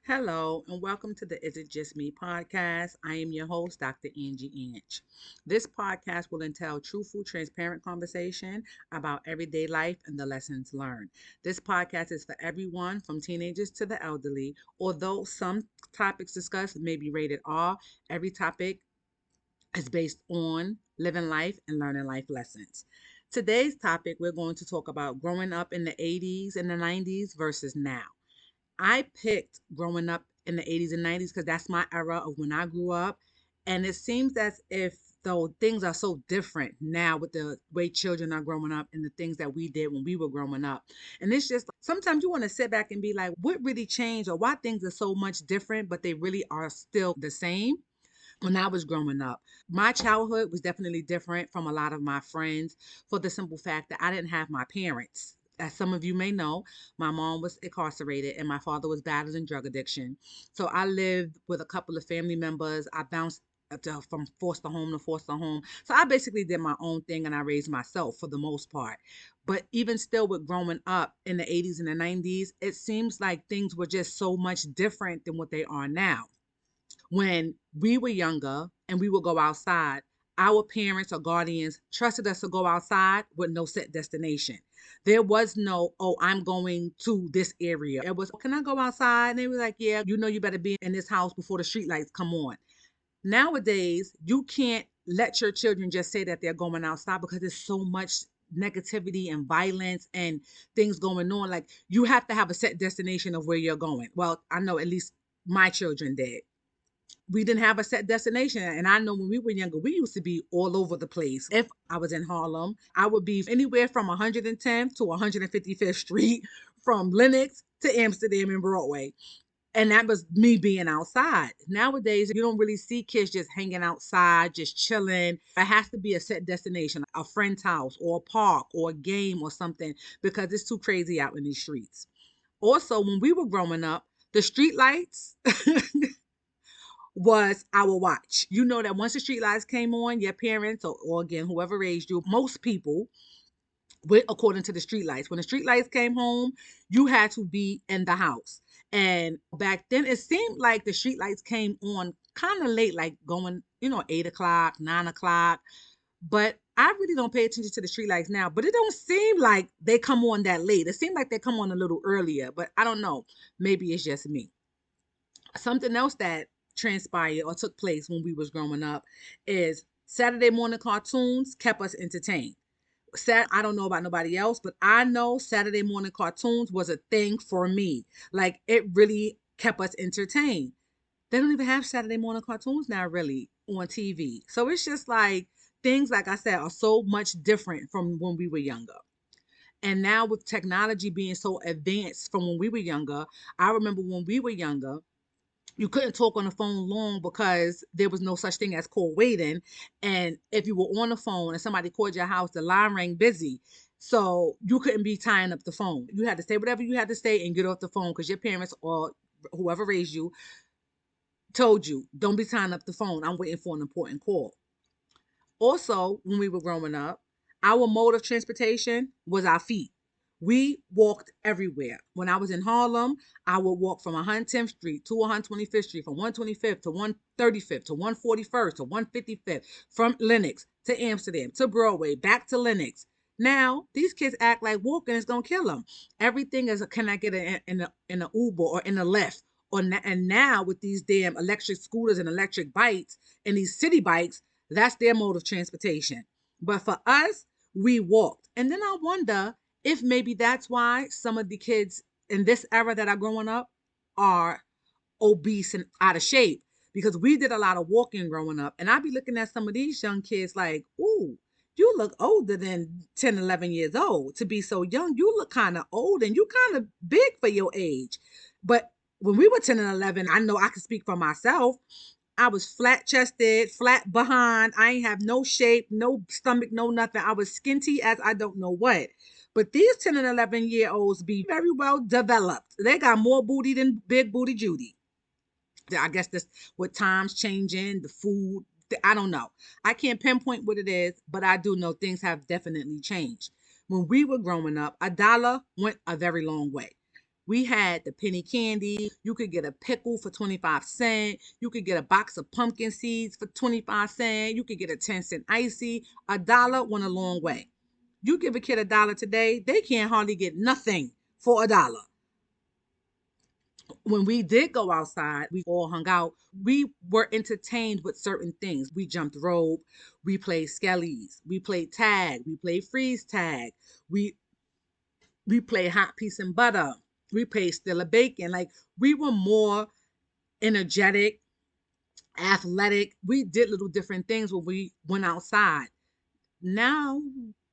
Hello, and welcome to the Is It Just Me podcast. I am your host, Dr. Angie Inch. This podcast will entail truthful, transparent conversation about everyday life and the lessons learned. This podcast is for everyone from teenagers to the elderly. Although some topics discussed may be rated R, every topic is based on living life and learning life lessons. Today's topic, we're going to talk about growing up in the 80s and the 90s versus now. I picked growing up in the 80s and 90s because that's my era of when I grew up. And it seems as if though things are so different now with the way children are growing up and the things that we did when we were growing up. And it's just sometimes you want to sit back and be like, what really changed or why things are so much different, but they really are still the same when I was growing up. My childhood was definitely different from a lot of my friends for the simple fact that I didn't have my parents. As some of you may know, my mom was incarcerated and my father was battling drug addiction. So I lived with a couple of family members. I bounced from foster home to foster home. So I basically did my own thing and I raised myself for the most part. But even still, with growing up in the 80s and the 90s, it seems like things were just so much different than what they are now. When we were younger and we would go outside, our parents or guardians trusted us to go outside with no set destination. There was no, oh, I'm going to this area. It was, can I go outside? And they were like, yeah, you better be in this house before the street lights come on. Nowadays, you can't let your children just say that they're going outside because there's so much negativity and violence and things going on. Like, you have to have a set destination of where you're going. Well, I know at least my children did. We didn't have a set destination. And I know when we were younger, we used to be all over the place. If I was in Harlem, I would be anywhere from 110th to 155th Street, from Lenox to Amsterdam and Broadway. And that was me being outside. Nowadays, you don't really see kids just hanging outside, just chilling. It has to be a set destination, a friend's house or a park or a game or something, because it's too crazy out in these streets. Also, when we were growing up, the street lights was our watch. You know that once the street lights came on, your parents or again, whoever raised you, most people went according to the street lights. When the street lights came home, you had to be in the house. And back then, it seemed like the street lights came on kind of late, like going, 8 o'clock, 9 o'clock. But I really don't pay attention to the street lights now. But it don't seem like they come on that late. It seemed like they come on a little earlier. But I don't know. Maybe it's just me. Something else that transpired or took place when we was growing up is Saturday morning cartoons kept us entertained. I don't know about nobody else, but I know Saturday morning cartoons was a thing for me. Like, it really kept us entertained. They don't even have Saturday morning cartoons now, really, on TV. So it's just like things, like I said, are so much different from when we were younger. And now with technology being so advanced from when we were younger, I remember when we were younger, you couldn't talk on the phone long because there was no such thing as call waiting. And if you were on the phone and somebody called your house, the line rang busy. So you couldn't be tying up the phone. You had to say whatever you had to say and get off the phone because your parents or whoever raised you told you, don't be tying up the phone. I'm waiting for an important call. Also, when we were growing up, our mode of transportation was our feet. We walked everywhere. When I was in Harlem, I would walk from 110th Street to 125th Street, from 125th to 135th to 141st to 155th, from Lenox to Amsterdam to Broadway, back to Lenox. Now, these kids act like walking is going to kill them. Everything is, can I get in a Uber or in a Lyft? And now with these damn electric scooters and electric bikes and these city bikes, that's their mode of transportation. But for us, we walked. And then I wonder if maybe that's why some of the kids in this era that are growing up are obese and out of shape, because we did a lot of walking growing up. And I'd be looking at some of these young kids like, ooh, you look older than 10, 11 years old to be so young. You look kind of old and you kind of big for your age. But when we were 10 and 11, I know I can speak for myself. I was flat chested, flat behind. I ain't have no shape, no stomach, no nothing. I was skinty as I don't know what. But these 10 and 11-year olds be very well developed. They got more booty than Big Booty Judy. I guess that's with times changing, the food. I don't know. I can't pinpoint what it is, but I do know things have definitely changed. When we were growing up, a dollar went a very long way. We had the penny candy. You could get a pickle for 25 cents. You could get a box of pumpkin seeds for 25 cents. You could get a 10-cent icy. $1 went a long way. You give a kid $1 today, they can't hardly get nothing for $1. When we did go outside, we all hung out. We were entertained with certain things. We jumped rope, we played skellies, we played tag, we played freeze tag, we we played hot piece and butter, we played still a bacon. Like we were more energetic, athletic. We did little different things when we went outside. Now,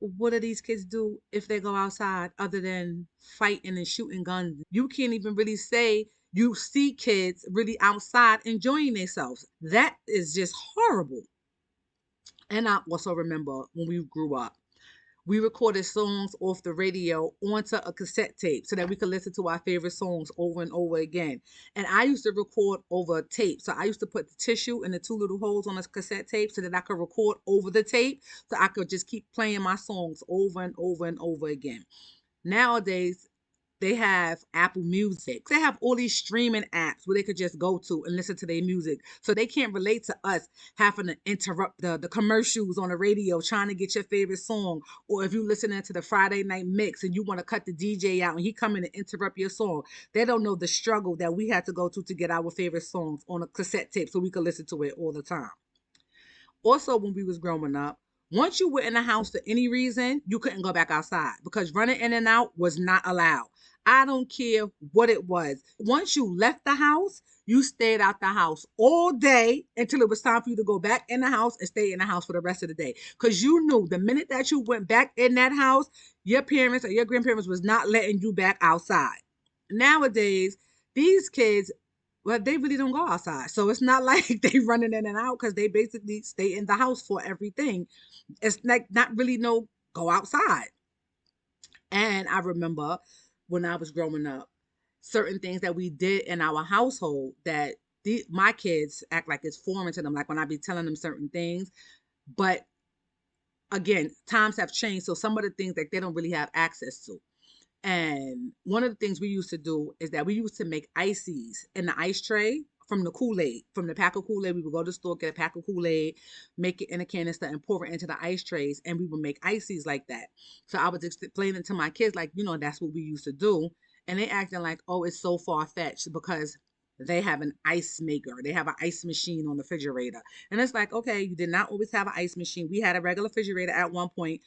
what do these kids do if they go outside other than fighting and shooting guns? You can't even really say you see kids really outside enjoying themselves. That is just horrible. And I also remember when we grew up, we recorded songs off the radio onto a cassette tape so that we could listen to our favorite songs over and over again. And I used to record over tape. So I used to put the tissue in the two little holes on a cassette tape so that I could record over the tape so I could just keep playing my songs over and over and over again. Nowadays, they have Apple Music. They have all these streaming apps where they could just go to and listen to their music. So they can't relate to us having to interrupt the commercials on the radio trying to get your favorite song. Or if you listening to the Friday night mix and you want to cut the DJ out and he come in and interrupt your song. They don't know the struggle that we had to go to get our favorite songs on a cassette tape so we could listen to it all the time. Also, when we was growing up, once you were in the house for any reason, you couldn't go back outside because running in and out was not allowed. I don't care what it was. Once you left the house, you stayed out the house all day until it was time for you to go back in the house and stay in the house for the rest of the day. Because you knew the minute that you went back in that house, your parents or your grandparents was not letting you back outside. Nowadays, these kids, well, they really don't go outside. So it's not like they running in and out because they basically stay in the house for everything. It's like not really no go outside. And I remember when I was growing up, certain things that we did in our household that my kids act like it's foreign to them. Like when I be telling them certain things, but again, times have changed. So some of the things that they don't really have access to. And one of the things we used to do is that we used to make ices in the ice tray from the Kool-Aid, from the pack of Kool-Aid. We would go to the store, get a pack of Kool-Aid, make it in a canister and pour it into the ice trays. And we would make ices like that. So I was explaining to my kids, like, that's what we used to do. And they acting like, oh, it's so far-fetched because they have an ice maker. They have an ice machine on the refrigerator. And it's like, okay, you did not always have an ice machine. We had a regular refrigerator at one point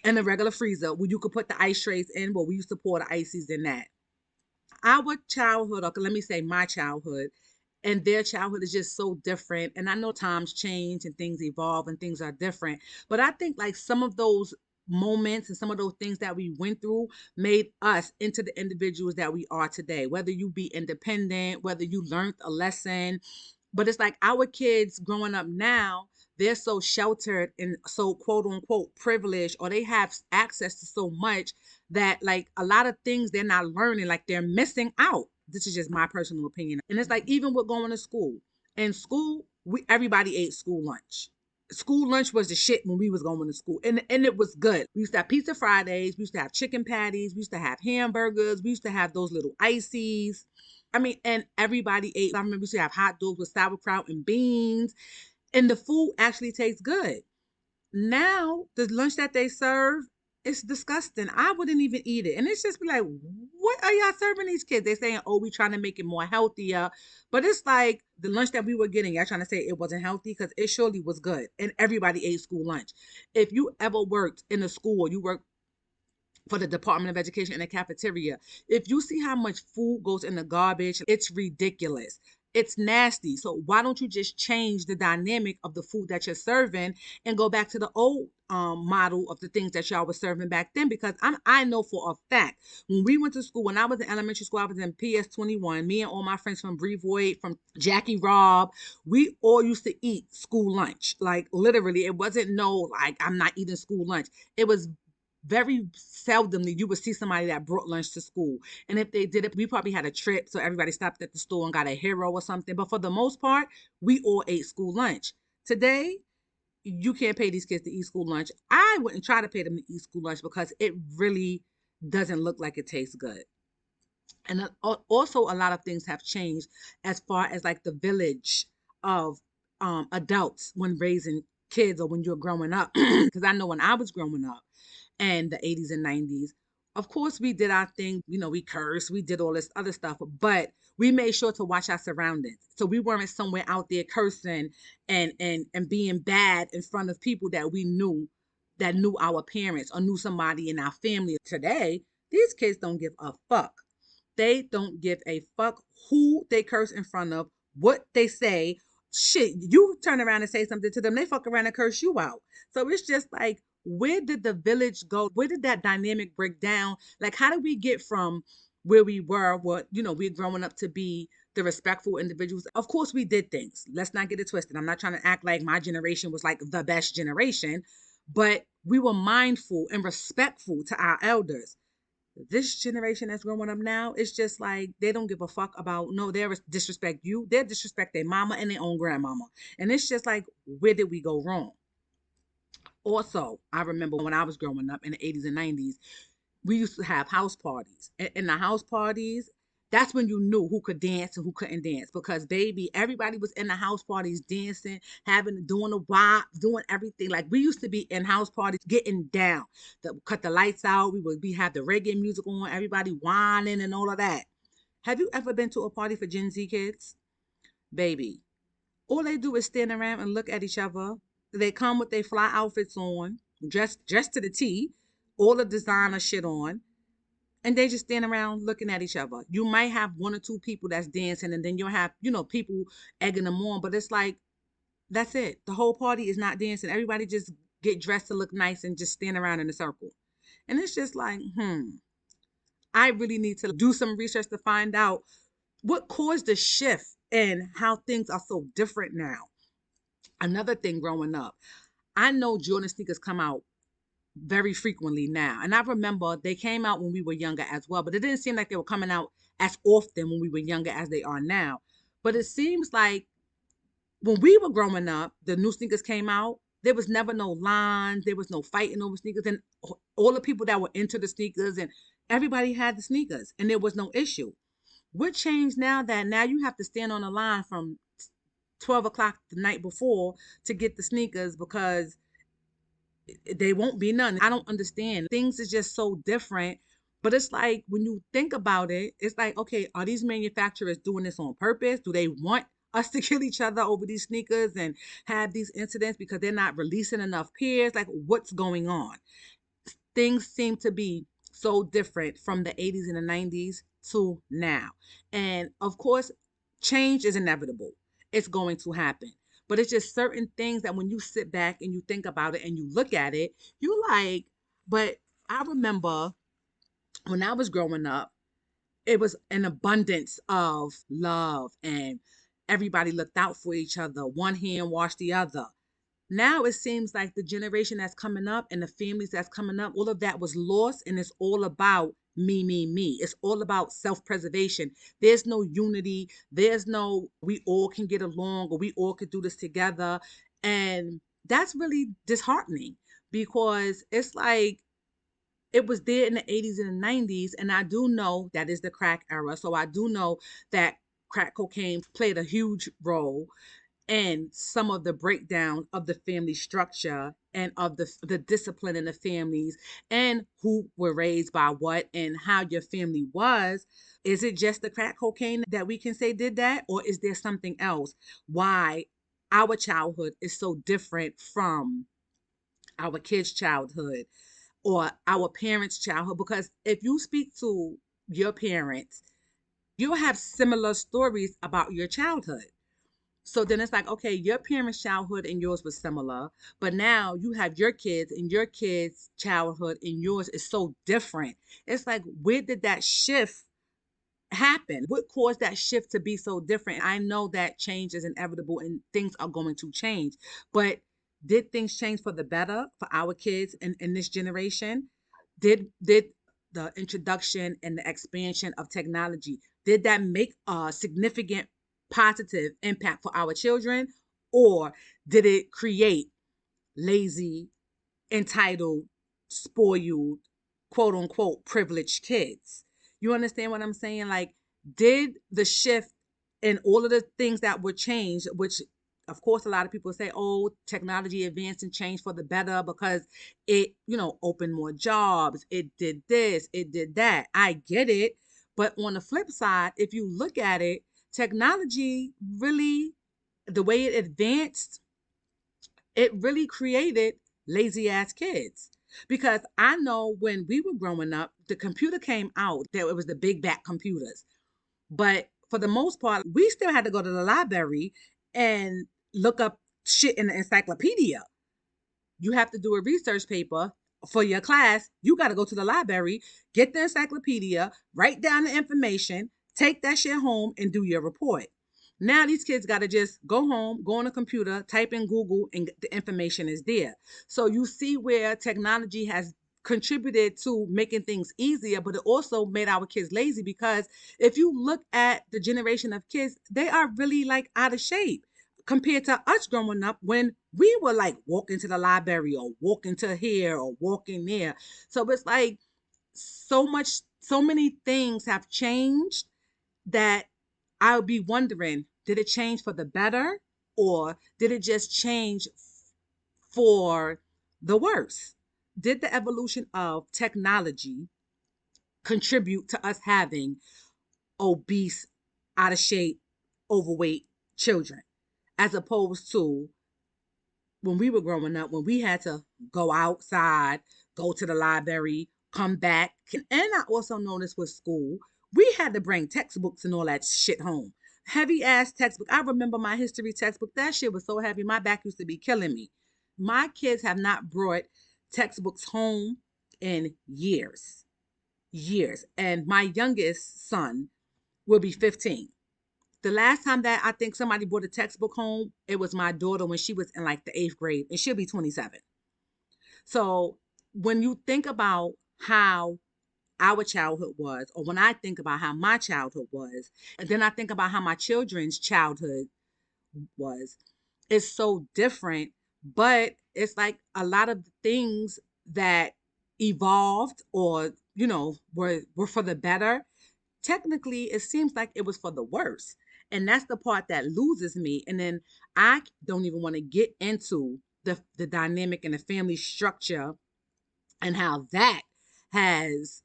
and a regular freezer where you could put the ice trays in. Well, we used to pour the ices in that. Our childhood, or let me say my childhood, and their childhood is just so different. And I know times change and things evolve and things are different. But I think like some of those moments and some of those things that we went through made us into the individuals that we are today. Whether you be independent, whether you learned a lesson, but it's like our kids growing up now, they're so sheltered and so quote unquote privileged, or they have access to so much that like a lot of things they're not learning, like they're missing out. This is just my personal opinion. And it's like even with going to school. In school, we everybody ate school lunch. School lunch was the shit when we was going to school. And it was good. We used to have pizza Fridays, we used to have chicken patties, we used to have hamburgers, we used to have those little ices. I mean, and everybody ate. I remember we used to have hot dogs with sauerkraut and beans, and the food actually tastes good. Now, the lunch that they serve, it's disgusting. I wouldn't even eat it. And it's just be like, what are y'all serving these kids? They're saying, oh, we trying to make it more healthier. But it's like the lunch that we were getting, y'all trying to say it wasn't healthy because it surely was good. And everybody ate school lunch. If you ever worked in a school, you worked for the Department of Education in the cafeteria. If you see how much food goes in the garbage, it's ridiculous. It's nasty. So why don't you just change the dynamic of the food that you're serving and go back to the old model of the things that y'all were serving back then? Because I know for a fact when we went to school, when I was in elementary school, I was in PS 21. Me and all my friends from Brevoort, from Jackie Robb, we all used to eat school lunch. Like literally, it wasn't no like I'm not eating school lunch. It was very seldomly you would see somebody that brought lunch to school. And if they did it, we probably had a trip. So everybody stopped at the store and got a hero or something. But for the most part, we all ate school lunch. Today, you can't pay these kids to eat school lunch. I wouldn't try to pay them to eat school lunch because it really doesn't look like it tastes good. And also a lot of things have changed as far as like the village of adults when raising kids or when you're growing up. Because I know when I was growing up and the 80s and 90s, of course we did our thing, we cursed, we did all this other stuff, but we made sure to watch our surroundings, so we weren't somewhere out there cursing and being bad in front of people that we knew, that knew our parents or knew somebody in our family. Today these kids don't give a fuck. They don't give a fuck who they curse in front of, what they say. Shit, you turn around and say something to them, they fuck around and curse you out. So it's just like, where did the village go? Where did that dynamic break down? Like, how did we get from where we were, what, we're growing up to be the respectful individuals? Of course, we did things. Let's not get it twisted. I'm not trying to act like my generation was like the best generation, but we were mindful and respectful to our elders. This generation that's growing up now, it's just like they don't give a fuck about, no, they disrespect you, they disrespect their mama and their own grandmama. And it's just like, where did we go wrong? Also, I remember when I was growing up in the 80s and 90s, we used to have house parties. In the house parties, that's when you knew who could dance and who couldn't dance, because baby, everybody was in the house parties dancing, doing the wop, doing everything. Like, we used to be in house parties getting down. Cut the lights out. We have the reggae music on, everybody whining and all of that. Have you ever been to a party for Gen Z kids? Baby, all they do is stand around and look at each other. They come with their fly outfits on, dressed to the T, all the designer shit on, and they just stand around looking at each other. You might have one or two people that's dancing, and then you'll have, people egging them on, but it's like, that's it. The whole party is not dancing. Everybody just get dressed to look nice and just stand around in a circle. And it's just like, I really need to do some research to find out what caused the shift and how things are so different now. Another thing, growing up, I know Jordan sneakers come out very frequently now. And I remember they came out when we were younger as well, but it didn't seem like they were coming out as often when we were younger as they are now. But it seems like when we were growing up, the new sneakers came out. There was never no lines. There was no fighting over sneakers. And all the people that were into the sneakers, and everybody had the sneakers, and there was no issue. What changed now that now you have to stand on the line from 12 o'clock the night before to get the sneakers, because they won't be none. I don't understand. Things is just so different. But it's like, when you think about it, it's like, okay, are these manufacturers doing this on purpose? Do they want us to kill each other over these sneakers and have these incidents because they're not releasing enough pairs? Like, what's going on? Things seem to be so different from the 80s and the 90s to now. And of course, change is inevitable. It's going to happen. But it's just certain things that when you sit back and you think about it and you look at it, you like, but I remember when I was growing up, it was an abundance of love, and everybody looked out for each other. One hand washed the other. Now it seems like the generation that's coming up and the families that's coming up, all of that was lost, and it's all about me, me, me. It's all about self-preservation. There's no unity. There's no, we all can get along or we all could do this together. And that's really disheartening, because it's like, it was there in the 80s and the 90s. And I do know that is the crack era. So I do know that crack cocaine played a huge role and some of the breakdown of the family structure and of the discipline in the families, and who were raised by what and how your family was. Is it just the crack cocaine that we can say did that, or is there something else? Why our childhood is so different from our kids' childhood or our parents' childhood? Because if you speak to your parents, you'll have similar stories about your childhood. So then it's like, okay, your parents' childhood and yours was similar, but now you have your kids, and your kids' childhood and yours is so different. It's like, where did that shift happen? What caused that shift to be so different? I know that change is inevitable and things are going to change, but did things change for the better for our kids in this generation? Did the introduction and the expansion of technology, did that make a significant positive impact for our children, or did it create lazy, entitled, spoiled, quote unquote privileged kids? You understand what I'm saying? Like, did the shift and all of the things that were changed, which of course a lot of people say, oh, technology advanced and changed for the better because it, opened more jobs, it did this, it did that. I get it. But on the flip side, if you look at it, technology really, the way it advanced, it really created lazy ass kids. Because I know when we were growing up, the computer came out, there it was the big back computers. But for the most part, we still had to go to the library and look up shit in the encyclopedia. You have to do a research paper for your class. You got to go to the library, get the encyclopedia, write down the information, take that shit home, and do your report. Now these kids got to just go home, go on a computer, type in Google, and the information is there. So you see where technology has contributed to making things easier, but it also made our kids lazy because if you look at the generation of kids, they are really like out of shape compared to us growing up when we were like walking to the library or walking to here or walking there. So it's like so many things have changed that I would be wondering, did it change for the better or did it just change for the worse? Did the evolution of technology contribute to us having obese, out of shape, overweight children, as opposed to when we were growing up, when we had to go outside, go to the library, come back. And I also noticed with school, we had to bring textbooks and all that shit home. Heavy ass textbook. I remember my history textbook. That shit was so heavy. My back used to be killing me. My kids have not brought textbooks home in years. Years. And my youngest son will be 15. The last time that I think somebody brought a textbook home, it was my daughter when she was in like the eighth grade, and she'll be 27. So when you think about how our childhood was, or when I think about how my childhood was, and then I think about how my children's childhood was, it's so different. But it's like a lot of things that evolved or, were for the better, technically it seems like it was for the worse. And that's the part that loses me. And then I don't even want to get into the dynamic and the family structure and how that has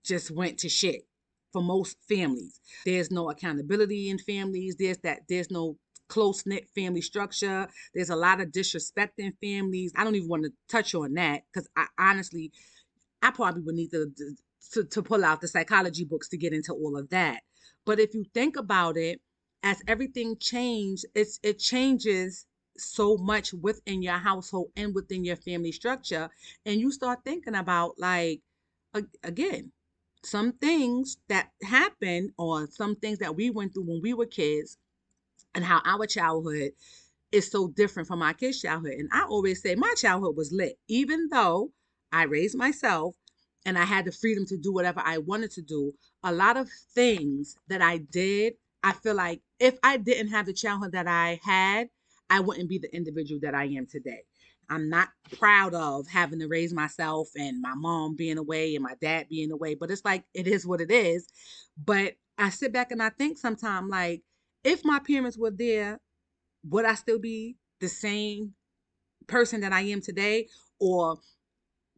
just went to shit for most families. There's no accountability in families. There's no close knit family structure. There's a lot of disrespect in families. I don't even want to touch on that because I honestly, I probably would need to pull out the psychology books to get into all of that. But if you think about it, as everything changed, it changes so much within your household and within your family structure. And you start thinking about like again, some things that happened or some things that we went through when we were kids and how our childhood is so different from my kids' childhood. And I always say my childhood was lit, even though I raised myself and I had the freedom to do whatever I wanted to do. A lot of things that I did, I feel like if I didn't have the childhood that I had, I wouldn't be the individual that I am today. I'm not proud of having to raise myself and my mom being away and my dad being away, but it's like it is what it is. But I sit back and I think sometimes like if my parents were there, would I still be the same person that I am today? Or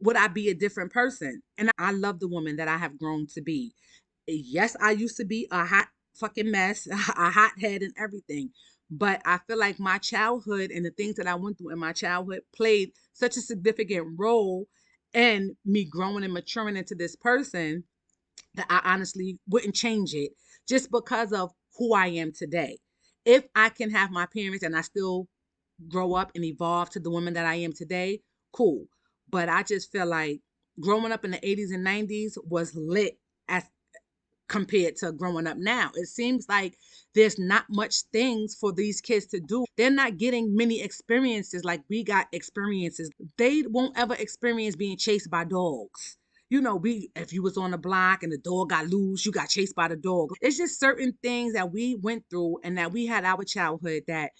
would I be a different person? And I love the woman that I have grown to be. Yes, I used to be a hot fucking mess, a hothead and everything. But I feel like my childhood and the things that I went through in my childhood played such a significant role in me growing and maturing into this person that I honestly wouldn't change it just because of who I am today. If I can have my parents and I still grow up and evolve to the woman that I am today, cool. But I just feel like growing up in the 80's and 90's was lit as compared to growing up now. It seems like there's not much things for these kids to do. They're not getting many experiences like we got experiences. They won't ever experience being chased by dogs. We if you was on the block and the dog got loose, you got chased by the dog. It's just certain things that we went through and that we had our childhood that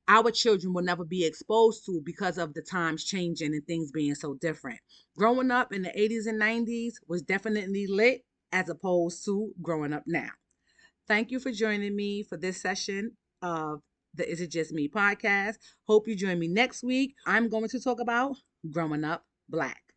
our children will never be exposed to because of the times changing and things being so different. Growing up in the 80's and 90's was definitely lit as opposed to growing up now. Thank you for joining me for this session of the Is It Just Me podcast. Hope you join me next week. I'm going to talk about growing up Black.